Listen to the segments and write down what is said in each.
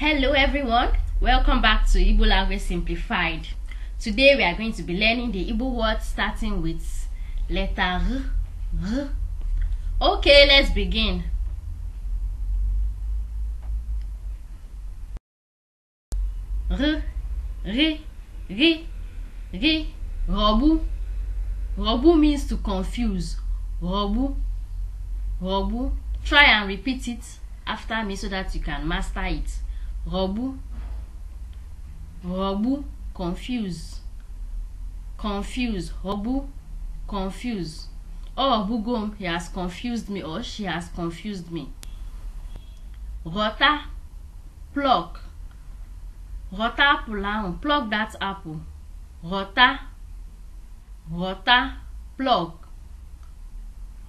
Hello everyone, welcome back to Igbo Language Simplified. Today we are going to be learning the Igbo words starting with letter R. Okay, let's begin. R, ri, ri, ri, robu. Robu means to confuse. Robu, robu. Try and repeat it after me so that you can master it. Robu, robu, confuse, confuse, robu, confuse. Oh, Bugum, he has confused me, or she has confused me. Rota, pluck. Rota pulang, pluck that apple. Rota, rota, pluck.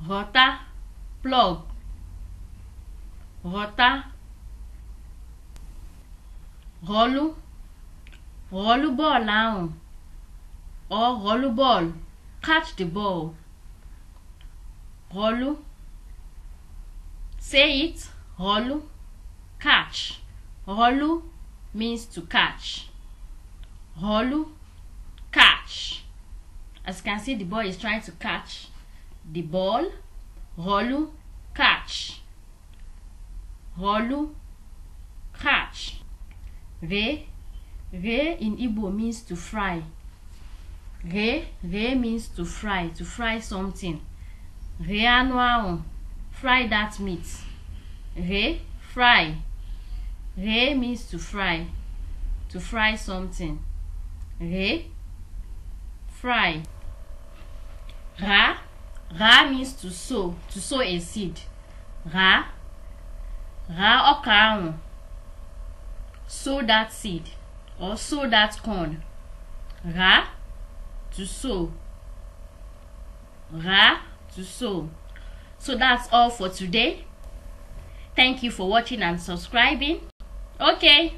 Rota, pluck. Rota, rolu, rolu ball down, or rolu ball, catch the ball. Rolu, say it, rolu, catch. Rolu means to catch. Rolu, catch. As you can see, the boy is trying to catch the ball. Rolu, catch. Rolu, catch. Re, re in Igbo means to fry. Re, re means to fry something. Re anu, fry that meat. Re, fry. Re means to fry something. Re, fry. Ra, ra means to sow a seed. Ra, ra okra, sow that seed or sow that corn. Ra, to sow. Ra, to sow. So that's all for today. Thank you for watching and subscribing. Okay.